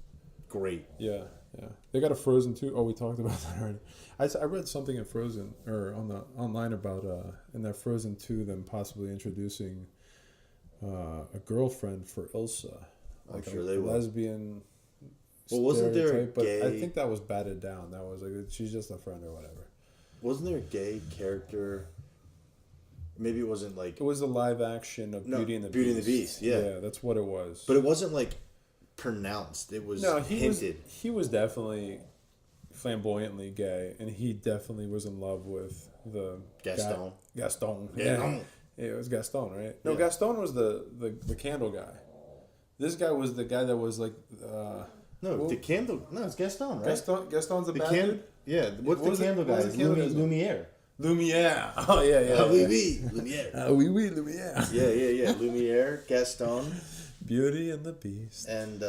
great. Yeah. Yeah, they got a Frozen too. Oh, we talked about that already. I read something in Frozen or online about in that Frozen 2 them possibly introducing a girlfriend for Ilsa, I'm like sure a they will. lesbian. Well, wasn't there a stereotype, but I gay- think that was batted down. That was like she's just a friend or whatever. Wasn't there a gay character? Maybe it wasn't like, It was the live action of No, Beauty and the Beauty and Beast. the Beast, yeah. that's what it was. but it wasn't like pronounced. It was no, he was hinted. he was definitely flamboyantly gay, and he definitely was in love with the Gaston. Gaston. Gaston. Yeah, it was Gaston, right? No, Yeah. Gaston was the candle guy. This guy was the guy that was like No, well, the candle. No, it's Gaston, right? Gaston's the the bad can. dude. Yeah, what's What was the it- candle what guy? was the candle guy's name? Lumiere. Lumiere. Oh yeah, yeah. Ah, oui, yeah. oui, Lumiere. Oui, oui, Lumiere. Yeah. Lumiere, Gaston, Beauty and the Beast. and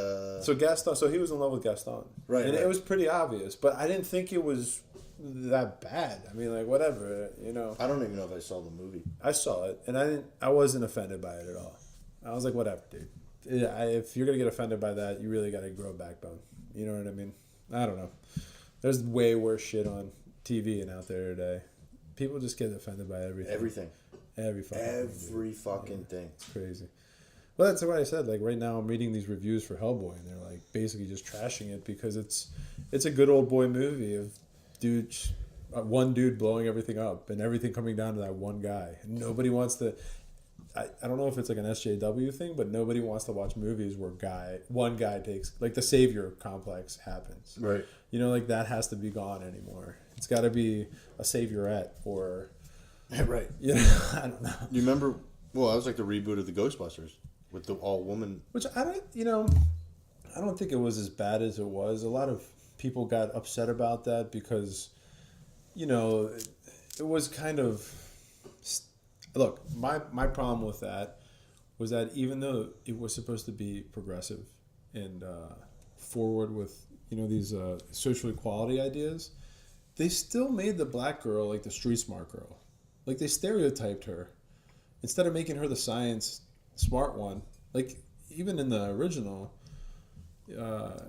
So Gaston, so he was in love with Gaston, Right, And right. it was pretty obvious, but I didn't think it was that bad. I mean, like whatever, you know. I don't even know if I saw the movie. I saw it, and I wasn't offended by it at all. I was like, whatever, dude. Yeah, if you're gonna get offended by that, you really gotta grow a backbone. You know what I mean? I don't know. There's way worse shit on TV and out there today. People just get offended by everything. Everything. Every fucking thing, dude. Every fucking thing. It's crazy. Well, that's what I said. Like right now, I'm reading these reviews for Hellboy, and they're like basically just trashing it because it's a good old boy movie of one dude blowing everything up and everything coming down to that one guy. And nobody wants to. I don't know if it's like an SJW thing, but nobody wants to watch movies where one guy takes like the savior complex happens. Right. You know, like that has to be gone anymore. It's got to be a saviorette or Right. you know I don't know. You remember? Well, that was like the reboot of the Ghostbusters with the all woman. Which I don't think it was as bad as it was. A lot of people got upset about that because, it was kind of. Look, my problem with that was that even though it was supposed to be progressive and forward with these social equality ideas, they still made the black girl like the street smart girl, like they stereotyped her instead of making her the science smart one. Like even in the original, the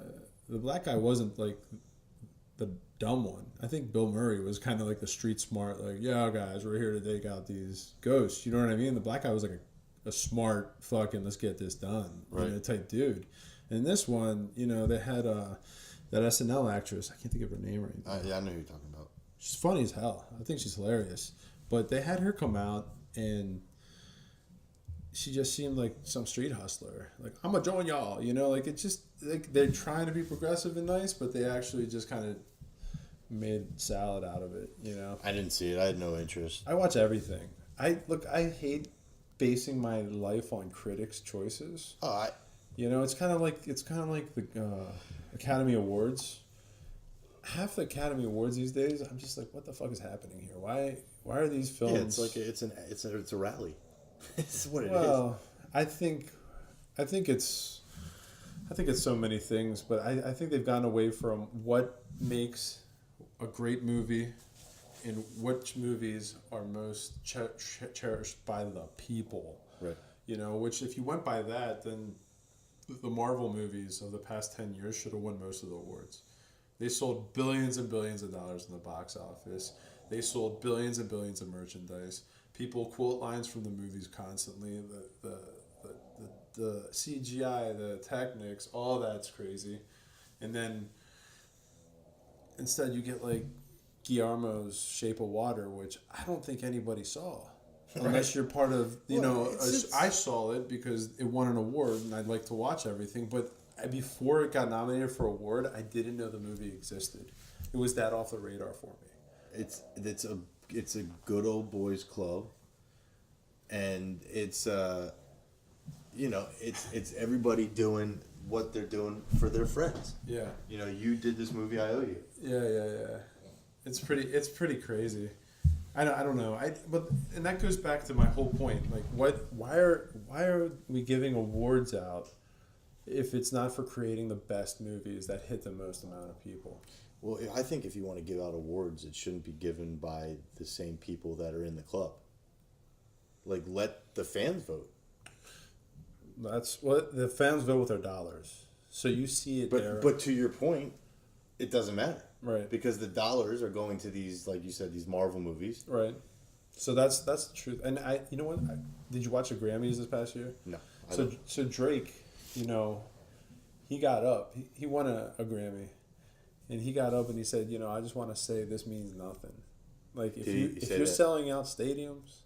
black guy wasn't like the dumb one. I think Bill Murray was kind of like the street smart, like, yeah, guys, we're here to take out these ghosts. You know what I mean? The black guy was like a smart fucking let's get this done, Right. type dude. And this one, they had that SNL actress. I can't think of her name right now. Yeah, I know who you're talking about. She's funny as hell. I think she's hilarious. But they had her come out and she just seemed like some street hustler. Like, I'm gonna join y'all, like it's just like they're trying to be progressive and nice, but they actually just kind of made salad out of it, I didn't see it. I had no interest. I watch everything. I hate basing my life on critics' choices. Oh, It's kind of like the Academy Awards. Half the Academy Awards these days, I'm just like, what the fuck is happening here? Why are these films? yeah, it's like it's a rally. It's what it is. Well, I think it's so many things, but I think they've gotten away from what makes a great movie and which movies are most cherished by the people. Right. Which if you went by that, then the Marvel movies of the past 10 years should have won most of the awards. They sold billions and billions of dollars in the box office. They sold billions and billions of merchandise. People quote lines from the movies constantly. The CGI, the technics, all that's crazy. And then instead you get like Guillermo's Shape of Water, which I don't think anybody saw. Unless you're part of, I saw it because it won an award and I'd like to watch everything. But before it got nominated for an award, I didn't know the movie existed. It was that off the radar for me. It's a good old boys club, and it's it's everybody doing what they're doing for their friends. Yeah. You did this movie, I owe you. Yeah. It's pretty crazy. I don't know. And that goes back to my whole point. Like, why are we giving awards out if it's not for creating the best movies that hit the most amount of people? Well, I think if you want to give out awards, it shouldn't be given by the same people that are in the club. Like, let the fans vote. That's what the fans vote with their dollars. So you see it there. But to your point, it doesn't matter. Right. Because the dollars are going to these, like you said, these Marvel movies. Right. So that's the truth. And you know what? Did you watch the Grammys this past year? No. So Drake, you know, he got up. He won a Grammy, and he got up and he said, you know, I just want to say this means nothing. Like if you're selling out stadiums,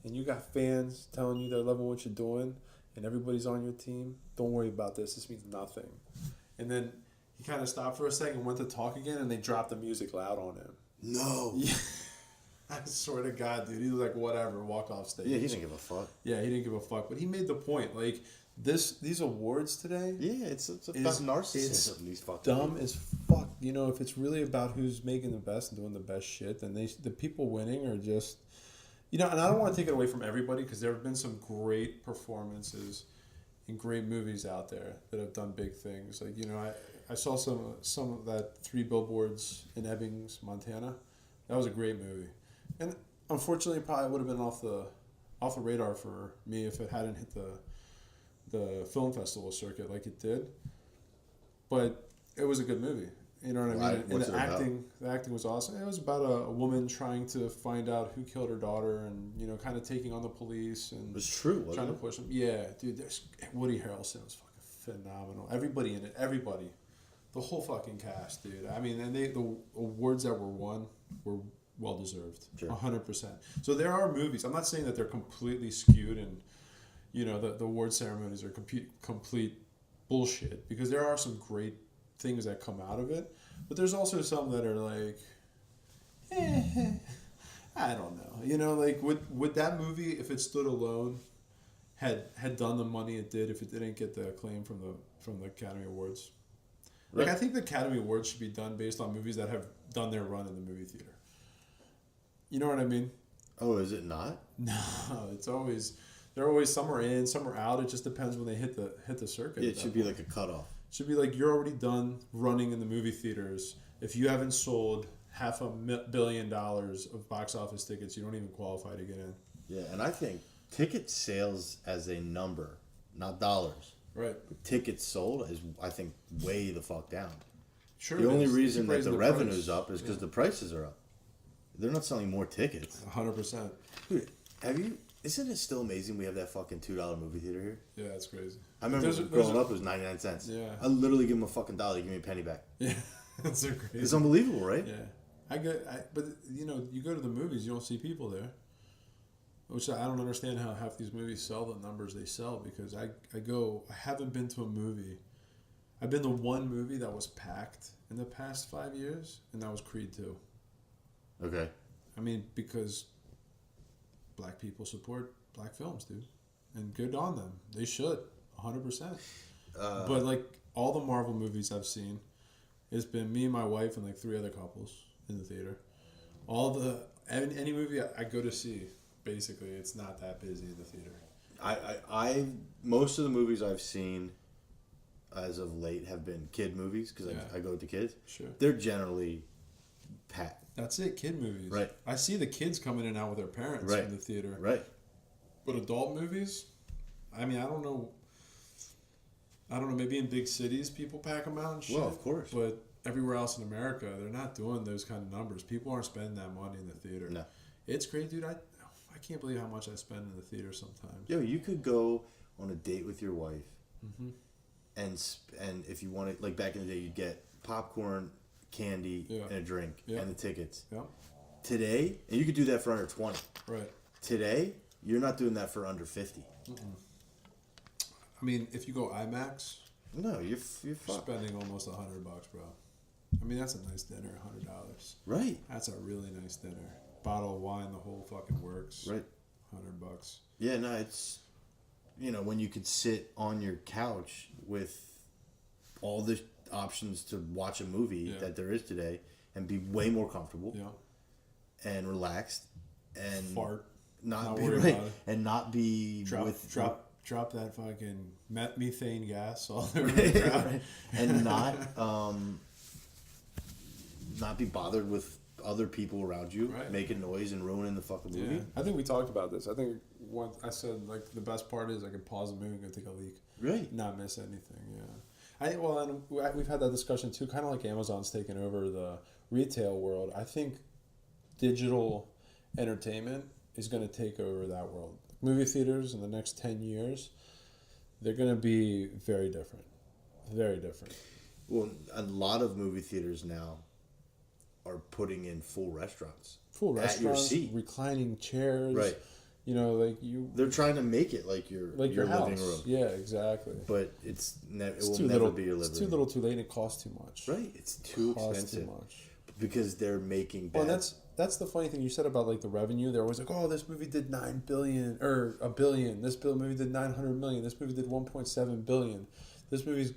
and you got fans telling you they're loving what you're doing, and everybody's on your team, don't worry about this. This means nothing. And then he kind of stopped for a second, went to talk again, and they dropped the music loud on him. No. Yeah. I swear to God, dude. He was like, whatever, walk off stage. Yeah, he didn't give a fuck. Yeah, he didn't give a fuck. But he made the point. Like, these awards today. Yeah, it's about narcissism. These fucking dumb as fuck. You know, if it's really about who's making the best and doing the best shit, then the people winning are just, you know. And I don't want to take it away from everybody because there have been some great performances and great movies out there that have done big things. Like, you know, I saw some of that 3 Billboards in Ebbings, Montana. That was a great movie. And unfortunately, it probably would have been off the radar for me if it hadn't hit the film festival circuit like it did. But it was a good movie. You know what I mean? And the acting was awesome. It was about a woman trying to find out who killed her daughter, and you know, kind of taking on the police and it was true. Trying to push them. Yeah, dude. Woody Harrelson was fucking phenomenal. Everybody in it. Everybody. The whole fucking cast, dude. I mean, and the awards that were won were well deserved, 100%. So there are movies. I'm not saying that they're completely skewed, and you know the award ceremonies are complete bullshit, because there are some great things that come out of it, but there's also some that are like, I don't know. You know, like would that movie, if it stood alone, had done the money it did if it didn't get the acclaim from the Academy Awards? Like, I think the Academy Awards should be done based on movies that have done their run in the movie theater. You know what I mean? Oh, is it not? No, it's always, they're always, some are in, some are out. It just depends when they hit the circuit. Yeah, it should be like a cutoff. It should be like, you're already done running in the movie theaters. If you haven't sold $500 million of box office tickets, you don't even qualify to get in. Yeah, and I think ticket sales as a number, not dollars. Right. Tickets sold is, I think, way the fuck down. Sure. The only reason that the revenue's up is because the prices are up. They're not selling more tickets. 100%. Dude, isn't it still amazing we have that fucking $2 movie theater here? Yeah, that's crazy. I remember growing up, it was 99 cents. Yeah. I literally give them a fucking dollar, give me a penny back. Yeah, that's so crazy. It's unbelievable, right? Yeah. But you know, you go to the movies, you don't see people there. Which I don't understand how half these movies sell the numbers they sell, because I haven't been to a movie. I've been to one movie that was packed in the past 5 years, and that was Creed 2. Okay. I mean, because black people support black films, dude. And good on them. They should, 100%. But like all the Marvel movies I've seen, it's been me and my wife and like 3 other couples in the theater. Any movie I go to see, basically, it's not that busy in the theater. I most of the movies I've seen as of late have been kid movies, because I go with the kids. Sure. They're generally packed. That's it, kid movies. Right. I see the kids coming in and out with their parents in the theater. Right. But adult movies, I mean, I don't know, maybe in big cities people pack them out and shit. Well, of course. But everywhere else in America, they're not doing those kind of numbers. People aren't spending that money in the theater. No. It's great, dude. I can't believe how much I spend in the theater sometimes. Yo, you could go on a date with your wife, and if you wanted, like back in the day, you'd get popcorn, candy, and a drink, and the tickets. Yeah. Today, and you could do that for under 20. Right. Today, you're not doing that for under 50. I mean, if you go IMAX, no, you're fucked. Spending almost $100, bro. I mean, that's a nice dinner, $100. Right. That's a really nice dinner. Bottle of wine, the whole fucking works. Right. $100. Yeah, no, it's, when you could sit on your couch with all the options to watch a movie that there is today and be way more comfortable. Yeah. And relaxed and fart. Not be worry right. about it. And not be drop that fucking methane gas all over the ground. And not be bothered with other people around you making noise and ruining the fucking movie. Yeah. I think we talked about this. I think what I said, like, the best part is I can pause the movie and go take a leak. Right. Not miss anything, yeah. And we've had that discussion too, kind of like Amazon's taken over the retail world. I think digital entertainment is going to take over that world. Movie theaters in the next 10 years, they're going to be very different. Very different. Well, a lot of movie theaters now are putting in full restaurants. Full At your restaurants, seat. reclining chairs. Right. You know, like you. They're trying to make it like your house. living room. Yeah, exactly. But it will too never little, be your living It's too room. little, too late. And it costs too much. Right. It's too expensive. Too much. Because they're making bad. Well, that's the funny thing you said about like the revenue. They're always like, oh, this movie did $9 billion or $1 billion. This movie did 900 million. This movie did 1.7 billion. This movie's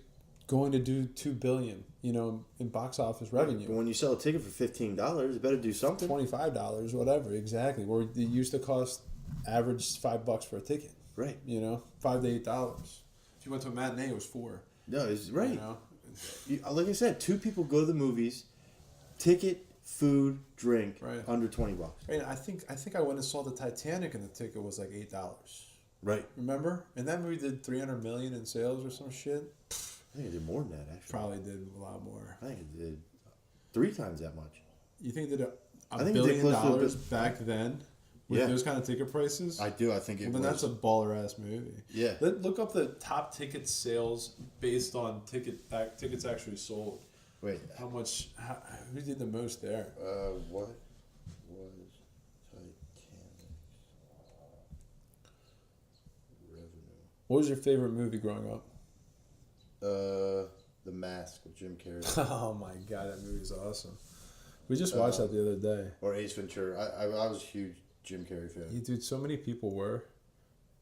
going to do $2 billion. You know, in box office revenue. But when you sell a ticket for $15, you better do something. $25, whatever, exactly. Where it used to cost average $5 for a ticket. Right. You know, $5 to $8. If you went to a matinee, it was $4. No, it's right. You know? Like I said, 2 people go to the movies, ticket, food, drink, Right. under $20. Right, I think I went and saw the Titanic and the ticket was like $8. Right. Remember? And that movie did 300 million in sales or some shit. I think it did more than that, actually. Probably did a lot more. I think it did 3 times that much. You think it did I a think it did billion close to a dollars bit- back then with Yeah. those kind of ticket prices? I do. I think it Well, then was. that's a baller ass movie. Yeah. Look up the top ticket sales based on tickets actually sold. Wait. Who did the most there? What was Titanic revenue? What was your favorite movie growing up? The Mask with Jim Carrey. Oh my god, that movie's awesome. We just watched that the other day. Or Ace Ventura. I was a huge Jim Carrey fan. Yeah, dude, so many people were.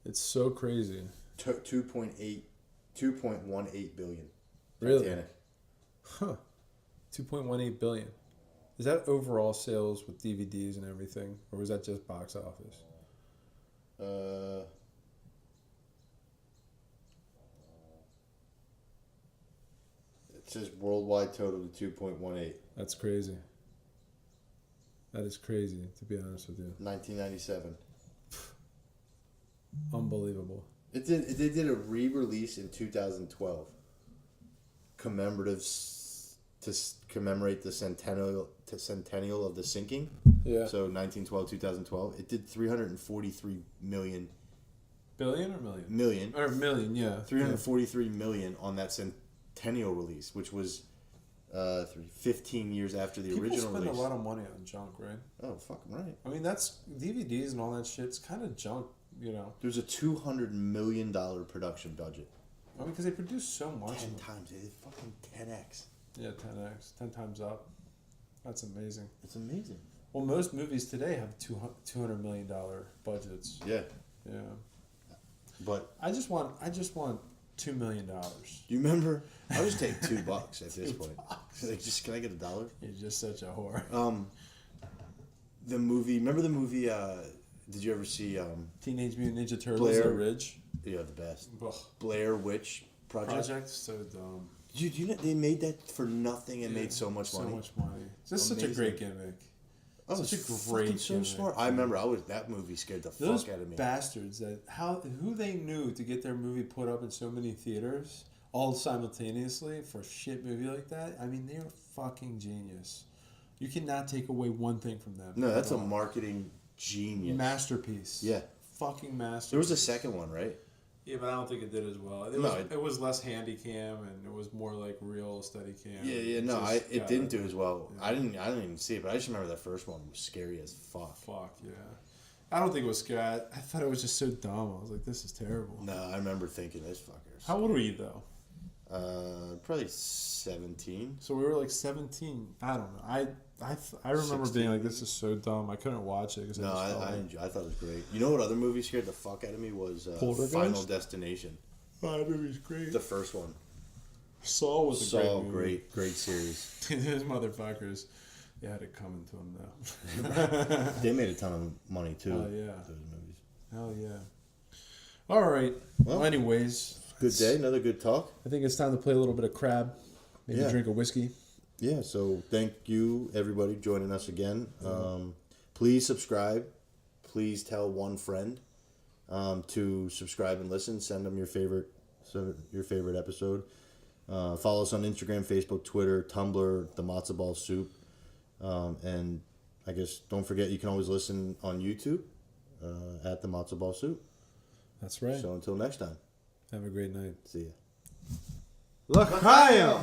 It's so crazy. 2.18 billion. Really? Titanic. Huh. 2.18 billion. Is that overall sales with DVDs and everything? Or was that just box office? It says worldwide total to 2.18. That's crazy. That is crazy, to be honest with you. 1997. Unbelievable. They did a re-release in 2012. To commemorate the centennial of the sinking. Yeah. So 1912, 2012. It did 343 million. Billion or million? Million. Or million, yeah. 343 million on that centennial release, which was 15 years after the People original spend release. a lot of money on junk, right? Oh, fucking right. I mean, that's DVDs and all that shit's kind of junk, you know. There's a $200 million production budget. I mean, because they produce so much. 10 times. It is fucking 10x. Yeah, 10x. 10 times up. That's amazing. It's amazing. Well, most movies today have $200 million budgets. Yeah. Yeah. But I just want $2 million. do you remember? I'll just take $2 at this point. Like, can I get $1? You're just such a whore. The movie. Remember the movie? Did you ever see? Teenage Mutant Ninja Turtles: Blair- The Ridge. Yeah, the best. Ugh. Blair Witch Project. So dumb. Dude, you know they made that for nothing and Yeah, made so much money. So much money. It's just such a Amazing. great gimmick. Oh, Such it's a great fucking so gimmick. smart. I remember that movie scared the Those fuck out of me. bastards who they knew to get their movie put up in so many theaters all simultaneously for a shit movie like that. I mean, they're fucking genius. You cannot take away one thing from them. No, that's at a all. marketing genius. Masterpiece. Yeah. Fucking masterpiece. There was a second one, right? Yeah, but I don't think it did as well. It was less handy cam and it was more like real steady cam. Yeah. No, it didn't do as well. Yeah. I didn't even see it, but I just remember that first one was scary as fuck. Fuck yeah. I don't think it was scary. I thought it was just so dumb. I was like, this is terrible. No, I remember thinking this fuckers. How old were you though? Probably 17. So we were like 17. I don't know. I remember 16. being like, this is so dumb. I couldn't watch it. No, I thought it was great. You know what other movie scared the fuck out of me was Poltergeist? Final Destination. That movie's great. The first one. Saw was a great movie. Great series. Those motherfuckers, they had it coming to them though. They made a ton of money too. Oh yeah. Those movies. Hell yeah. All right. Well, anyways. Good day. Another good talk. I think it's time to play a little bit of crab. Maybe drink a whiskey. Yeah, so thank you, everybody, joining us again. Please subscribe. Please tell one friend to subscribe and listen. Send them your favorite episode. Follow us on Instagram, Facebook, Twitter, Tumblr, the Matzo Ball Soup. And I guess don't forget you can always listen on YouTube. at the Matzo Ball Soup. That's right. So until next time. Have a great night. See ya. L'chaim!